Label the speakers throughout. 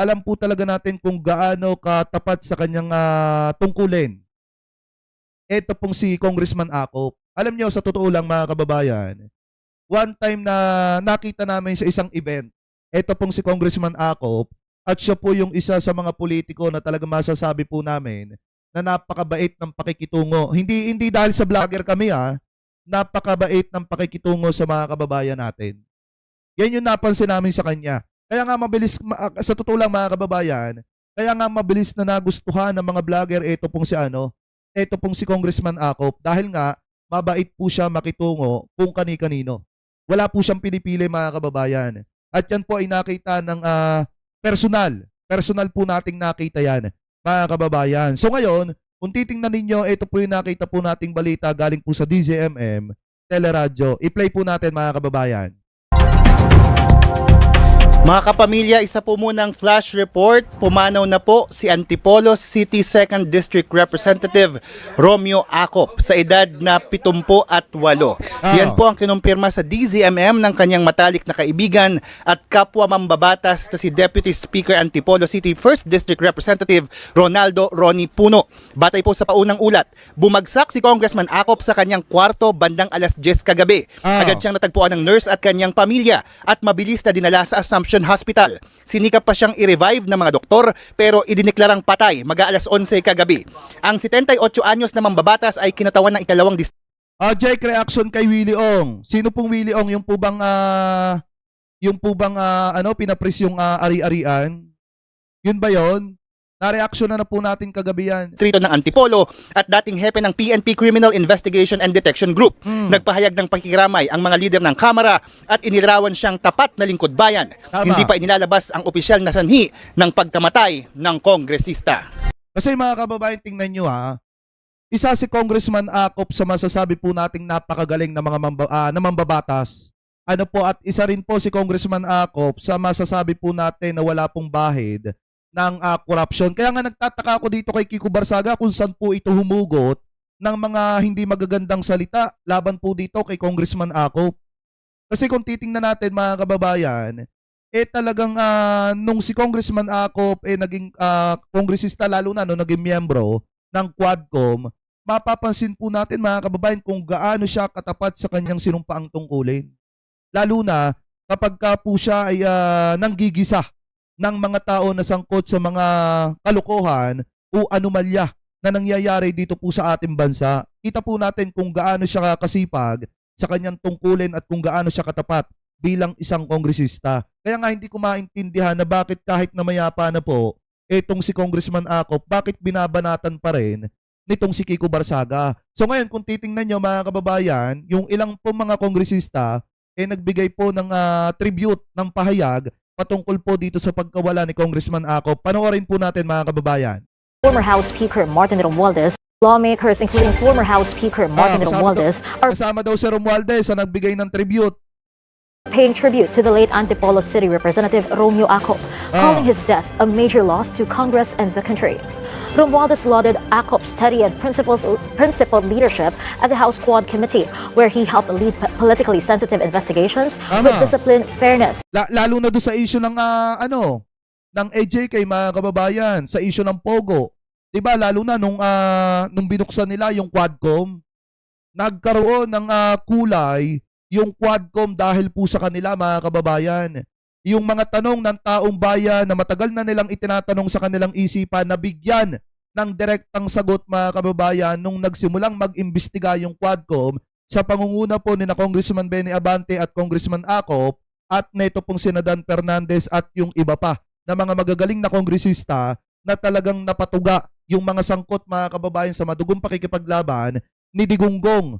Speaker 1: alam po talaga natin kung gaano katapat sa kanyang tungkulin. Ito pong si Congressman Acop. Alam nyo, sa totoo lang mga kababayan, one time na nakita namin sa isang event, ito pong si Congressman Acop, at siya po yung isa sa mga politiko na talaga masasabi po namin na napakabait ng pakikitungo. Hindi dahil sa vlogger kami napakabait ng pakikitungo sa mga kababayan natin. Yan yung napansin namin sa kanya. Kaya nga mabilis, sa totoo lang mga kababayan, kaya nga mabilis na nagustuhan ng mga vlogger ito pong si Congressman Acop dahil nga mabait po siya makitungo kung kani-kanino. Wala po siyang pinipili mga kababayan. At yan po ay nakita ng personal. Personal po nating nakita yan mga kababayan. So ngayon, kung titingnan ninyo, ito po yung nakita po nating balita galing po sa DZMM Teleradyo. I-play po natin mga kababayan.
Speaker 2: Mga kapamilya, isa po munang flash report. Pumanaw na po si Antipolo City 2nd District Representative Romeo Acop sa edad na 78. Yan po ang kinumpirma sa DZMM ng kanyang matalik na kaibigan at kapwa mambabatas na si Deputy Speaker Antipolo City 1st District Representative Ronaldo Ronnie Puno. Batay po sa paunang ulat, bumagsak si Congressman Acop sa kanyang kwarto bandang alas 10 kagabi. Agad siyang natagpuan ng nurse at kanyang pamilya at mabilis na dinala sa Assumption Hospital. Sinikap pa siyang i-revive ng mga doktor pero idineklarang patay mag-aalas 11 kagabi. Ang 78 anyos na mambabatas ay kinatawan ng ikalawang
Speaker 1: Jake, reaction kay Willie Ong. Sino pong Willie Ong? Yung po bang pinapris yung ari-arian? Yun ba yun? Na-reaction na po natin kagabi yan.
Speaker 2: Trito ng Antipolo at dating hepe ng PNP Criminal Investigation and Detection Group. Nagpahayag ng pakikiramay ang mga lider ng Kamara at inilarawan siyang tapat na lingkod bayan.
Speaker 1: Tama.
Speaker 2: Hindi pa inilalabas ang opisyal na sanhi ng pagkamatay ng kongresista.
Speaker 1: Kasi mga kababayan, tingnan nyo isa si Congressman Acop sa masasabi po nating napakagaling na mga mambabatas. At isa rin po si Congressman Acop sa masasabi po natin na wala pong bahid ng corruption. Kaya nga nagtataka ako dito kay Kiko Barsaga kung saan po ito humugot ng mga hindi magagandang salita laban po dito kay Congressman Acop. Kasi kung titingnan natin mga kababayan, talagang nung si Congressman Acop naging kongresista lalo na naging miyembro ng Quadcom, mapapansin po natin mga kababayan kung gaano siya katapat sa kanyang sinumpaang tungkulin. Lalo na kapag po siya ay nanggigisa ng mga tao na sangkot sa mga kalokohan o anomalya na nangyayari dito po sa ating bansa. Kita po natin kung gaano siya kasipag sa kanyang tungkulin at kung gaano siya katapat bilang isang kongresista. Kaya nga hindi ko maintindihan na bakit kahit na mayapa na po etong si Congressman Acop, bakit binabanatan pa rin nitong si Kiko Barsaga. So ngayon kung titingnan nyo mga kababayan, yung ilang po mga kongresista nagbigay po ng tribute ng pahayag patungkol po dito sa pagkawala ni Congressman Acop. Panoorin po natin mga kababayan.
Speaker 3: Former House Speaker Martin Romualdez, lawmakers including former House Speaker Martin Romualdez are
Speaker 1: kasama daw si Romualdez sa nagbigay ng tribute.
Speaker 3: Paying tribute to the late Antipolo City Representative Romeo Acop, calling his death a major loss to Congress and the country. Romualdez lauded Acop's steady and principled leadership at the House Quad Committee, where he helped lead politically sensitive investigations with discipline, fairness.
Speaker 1: Lalo na doon sa issue ng ng AJK mga kababayan, sa issue ng Pogo. 'Di ba lalo na nung binuksan nila yung Quadcom, nagkaroon ng kulay yung Quadcom dahil po sa kanila mga kababayan. Yung mga tanong ng taong bayan na matagal na nilang itinatanong sa kanilang isipan na bigyan ng direktang sagot mga kababayan nung nagsimulang mag-imbestiga yung Quadcom sa pangunguna po ni na Congressman Benny Abante at Congressman Acop at neto pong si Dan Fernandez at yung iba pa na mga magagaling na kongresista na talagang napatuga yung mga sangkot mga kababayan sa madugong pakikipaglaban ni Digunggong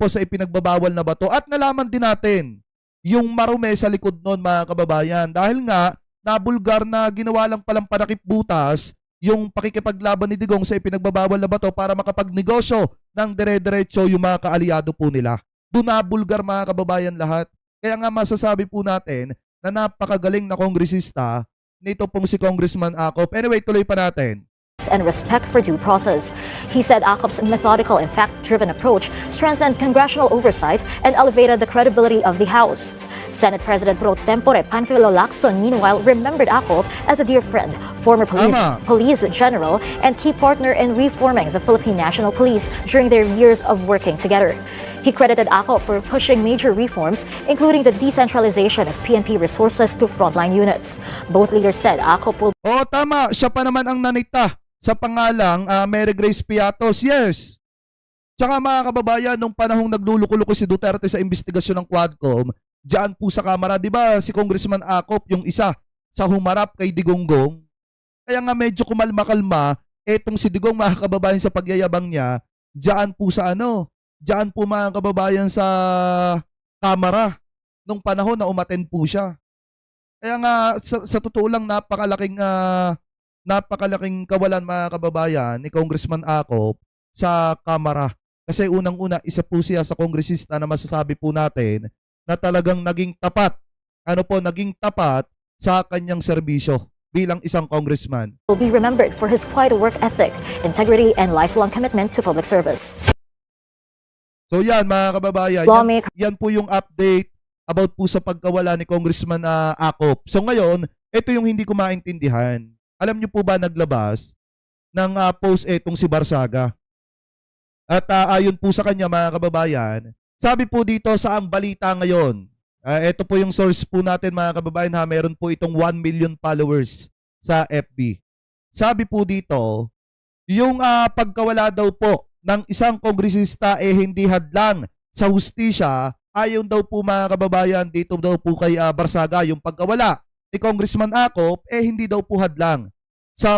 Speaker 1: sa ipinagbabawal na bato. At nalaman din natin yung marume sa likod nun mga kababayan dahil nga nabulgar na ginawa lang palang panakip butas yung pakikipaglaban ni Digong sa ipinagbabawal na bato para makapagnegosyo ng dire-diretso yung mga kaalyado po nila. Doon nabulgar mga kababayan lahat. Kaya nga masasabi po natin na napakagaling na kongresista nito pong si Congressman Acop. Anyway, tuloy pa natin.
Speaker 3: And respect for due process. He said Acop's methodical and fact-driven approach strengthened congressional oversight and elevated the credibility of the House. Senate President pro tempore Panfilo Lacson meanwhile remembered Acop as a dear friend, former police general, and key partner in reforming the Philippine National Police during their years of working together. He credited Acop for pushing major reforms, including the decentralization of PNP resources to frontline units. Both leaders said Acop will
Speaker 1: Oo, tama. Siya pa naman ang nanita sa pangalang Mary Grace Piatos. Yes. Tsaka mga kababayan, nung panahong nagluluko-luko si Duterte sa investigasyon ng Quadcom, diyan po sa Kamara, di ba si Congressman Acop yung isa sa humarap kay Digonggong? Kaya nga medyo kumalma-kalma, etong si Digong mga kababayan sa pagyayabang niya, diyan po sa diyan po mga kababayan sa Kamara, nung panahon na umattend po siya. Kaya nga sa totoo lang napakalaking kawalan mga kababayan ni Congressman Acop sa Kamara. Kasi unang-una, isa po siya sa kongresista na masasabi po natin na talagang naging tapat sa kanyang serbisyo bilang isang congressman.
Speaker 3: be remembered for his quiet work ethic, integrity, and lifelong commitment to public service.
Speaker 1: So yan mga kababayan, yan po yung update about po sa pagkawala ni Congressman Acop. So ngayon, ito yung hindi ko maintindihan. Alam niyo po ba naglabas ng post etong si Barsaga? At ayon po sa kanya mga kababayan, sabi po dito sa Ang Balita Ngayon, ito po yung source po natin mga kababayan meron po itong 1 million followers sa FB. Sabi po dito, yung pagkawala daw po ng isang kongresista hindi hadlang sa hustisya, ayon daw po mga kababayan dito daw po kay Barsaga, yung pagkawala ni Congressman Acop hindi daw po hadlang sa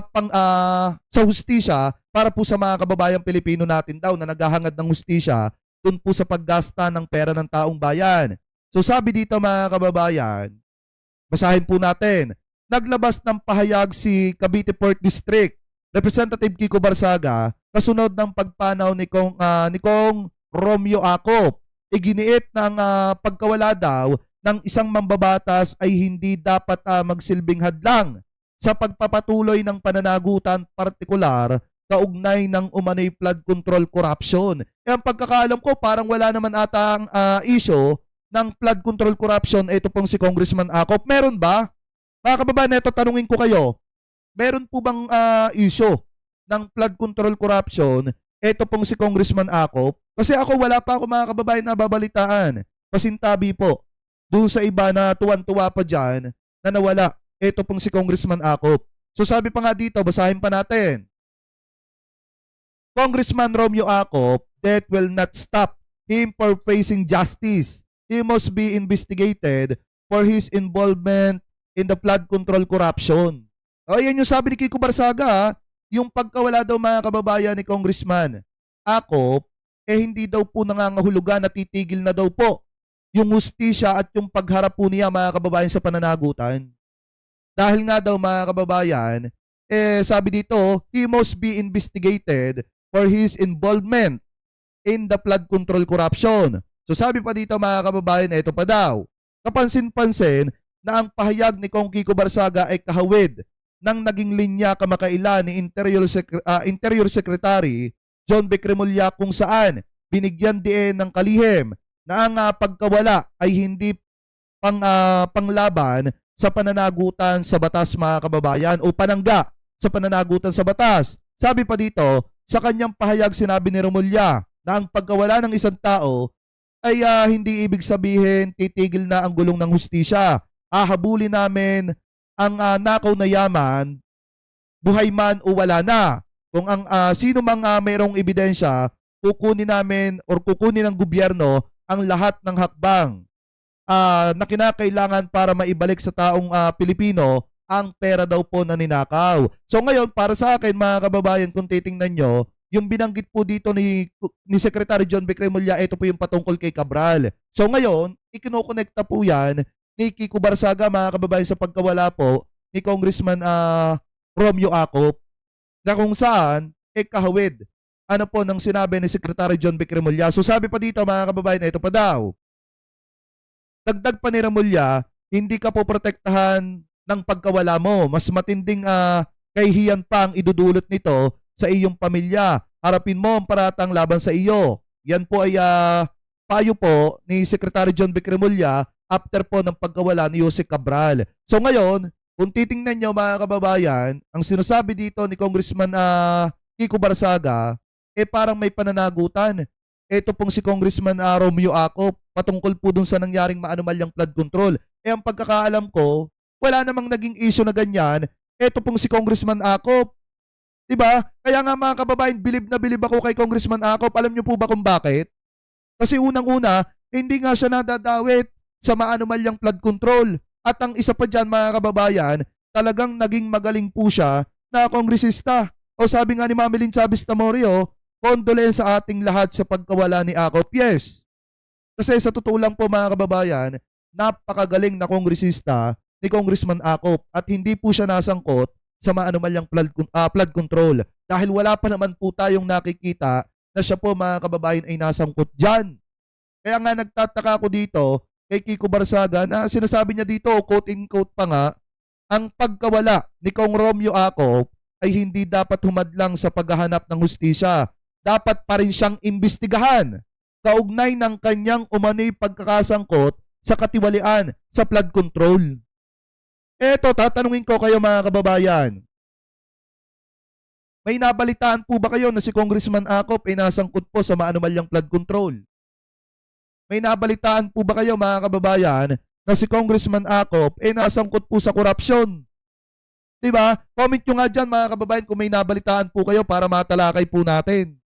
Speaker 1: hustisya para po sa mga kababayang Pilipino natin daw na naghahangad ng hustisya dun po sa paggasta ng pera ng taong bayan. So sabi dito mga kababayan, basahin po natin, naglabas ng pahayag si Cavite 4th District Representative Kiko Barsaga kasunod ng pagpanaw ni Kong Romeo Acop. Iginiit ng pagkawala daw ng isang mambabatas ay hindi dapat magsilbing hadlang sa pagpapatuloy ng pananagutan partikular kaugnay ng umano'y flood control corruption. Ang pagkakaalam ko parang wala naman atang issue ng flood control corruption ito pong si Congressman Acop. Meron ba? Mga kababayan, ito tanungin ko kayo. Meron po bang issue ng flood control corruption ito pong si Congressman Acop? Kasi ako wala pa ako mga kababayan na babalitaan. Pasintabi po doon sa iba na tuwan-tuwa pa dyan na nawala ito pong si Congressman Acop. So sabi pa nga dito, basahin pa natin. Congressman Romeo Acop, that will not stop him for facing justice. He must be investigated for his involvement in the flood control corruption. O yan yung sabi ni Kiko Barsaga, yung pagkawala daw mga kababayan ni Congressman Acop, hindi daw po nangangahulugan na titigil na daw po yung hustisya at yung pagharap po niya mga kababayan sa pananagutan. Dahil nga daw mga kababayan, sabi dito, he must be investigated for his involvement in the flood control corruption. So sabi pa dito mga kababayan, ito pa daw. Kapansin-pansin na ang pahayag ni Kong Kiko Barsaga ay kahawid ng naging linya kamakailan ni Interior Secretary John B. Cremulya kung saan binigyan din ng kalihim na ang pagkawala ay hindi panglaban sa pananagutan sa batas mga kababayan o panangga sa pananagutan sa batas. Sabi pa dito, sa kanyang pahayag sinabi ni Remulya na ang pagkawala ng isang tao ay hindi ibig sabihin titigil na ang gulong ng hustisya. Hahabulin namin ang nakaw na yaman, buhay man o wala na. Kung ang sino mang mayroong ebidensya, kukunin namin or kukunin ng gobyerno ang lahat ng hakbang na kinakailangan para maibalik sa taong Pilipino ang pera daw po na ninakaw. So ngayon, para sa akin mga kababayan, kung titingnan nyo, yung binanggit po dito ni Secretary John B. Cremulya, ito po yung patungkol kay Cabral. So ngayon, ikinokonekta po yan ni Kiko Barsaga mga kababayan sa pagkawala po ni Congressman Romeo Acop, na kung saan kahawid ano po nang sinabi ni Secretary John B. Cremulya. So sabi pa dito mga kababayan, ito pa daw. Dagdag pa ni Remulya, hindi ka po protektahan ng pagkawala mo. Mas matinding kahihiyan pa ang idudulot nito sa iyong pamilya. Harapin mo ang paratang laban sa iyo. Yan po ay payo po ni Secretary John B. Cremulya after po ng pagkawala ni Jose Cabral. So ngayon, kung titingnan nyo mga kababayan, ang sinasabi dito ni Congressman Kiko Barsaga, parang may pananagutan. Ito pong si Congressman Romeo Acop patungkol po dun sa nangyaring maanumalyang flood control. Ang pagkakaalam ko, wala namang naging issue na ganyan. Ito pong si Congressman Acop. Diba? Kaya nga mga kababayan, bilib na bilib ako kay Congressman Acop. Alam niyo po ba kung bakit? Kasi unang-una, hindi nga siya nadadawit sa maanumalyang flood control. At ang isa pa dyan mga kababayan, talagang naging magaling po siya na kongresista. O sabi nga ni Mami Lynn Chavez Tamorio, condolence sa ating lahat sa pagkawala ni Acop. Yes. Kasi sa totoo lang po mga kababayan, napakagaling na kongresista ni Congressman Acop at hindi po siya nasangkot sa maanumalyang flood control dahil wala pa naman po tayong nakikita na siya po mga kababayan ay nasangkot dyan. Kaya nga nagtataka ako dito kay Kiko Barsaga na sinasabi niya dito, quote-in-quote pa nga, ang pagkawala ni Kong Romeo Acop ay hindi dapat humadlang sa paghahanap ng hustisya. Dapat pa rin siyang imbestigahan kaugnay ng kanyang umano'y pagkakasangkot sa katiwalian sa flood control. Eto, tatanungin ko kayo mga kababayan. May nabalitaan po ba kayo na si Congressman Acop ay nasangkot po sa maanumalyang flood control? May nabalitaan po ba kayo mga kababayan na si Congressman Acop ay nasangkot po sa korupsyon? Diba? Comment nyo nga dyan mga kababayan kung may nabalitaan po kayo para matalakay po natin.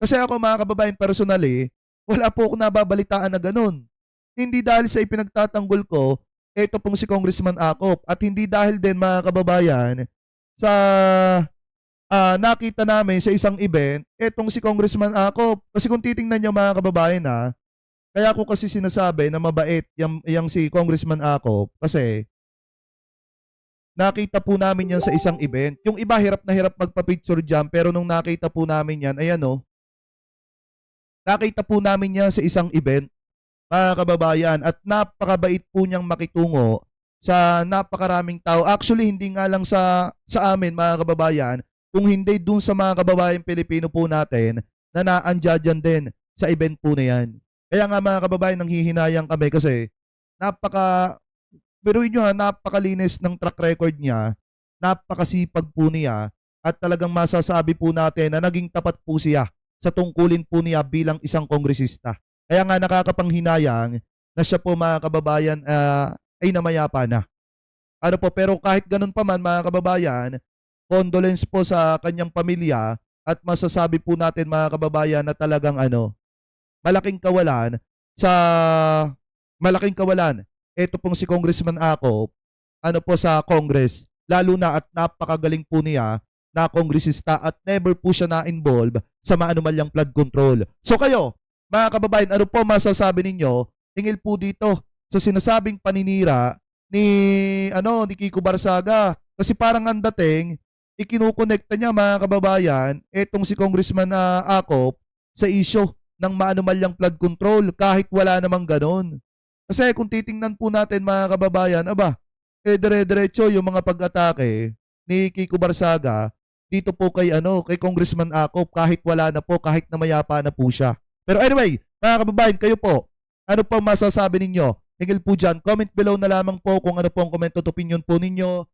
Speaker 1: Kasi ako mga kababayan personally, wala po akong nababalitaan na ganun. Hindi dahil sa ipinagtatanggol ko, ito pong si Congressman Acop. At hindi dahil din mga kababayan sa nakita namin sa isang event, itong si Congressman Acop. Kasi kung titingnan nyo mga kababayan kaya ko kasi sinasabi na mabait yung si Congressman Acop kasi nakita po namin yan sa isang event. Yung iba hirap na hirap magpa-picture dyan pero nung nakita po namin yan, ayan nakita po namin yan sa isang event mga kababayan at napakabait po niyang makitungo sa napakaraming tao. Actually, hindi nga lang sa amin mga kababayan, kung hindi dun sa mga kababayan Pilipino po natin na naandyan din sa event po na yan. Kaya nga mga kababayan, nanghihinayang kami kasi biruin nyo napakalinis ng track record niya, napakasipag po niya at talagang masasabi po natin na naging tapat po siya sa tungkulin po niya bilang isang kongresista. Kaya nga nakakapanghinayang na siya po mga kababayan ay namayapa na. Pero kahit ganun pa man mga kababayan, condolence po sa kanyang pamilya at masasabi po natin mga kababayan na talagang malaking kawalan. Ito pong si Congressman Acop po sa Congress. Lalo na at napakagaling po niya na kongresista at never po siya na-involve sa maanumalyang flood control. So kayo, mga kababayan, ano po masasabi ninyo hingil po dito sa sinasabing paninira ni Kiko Barsaga? Kasi parang ang dating, ikinukonekta niya mga kababayan, etong si Congressman Acop sa issue ng maanumalyang flood control kahit wala namang ganon. Kasi kung titingnan po natin mga kababayan, dire-diretso yung mga pag-atake ni Kiko Barsaga dito po kay Congressman Acop kahit wala na po, kahit namayapa na po siya. Pero anyway, mga kababayan, kayo po, ano po masasabi ninyo? Hingil po dyan, comment below na lamang po kung ano po ang comment at opinion po ninyo.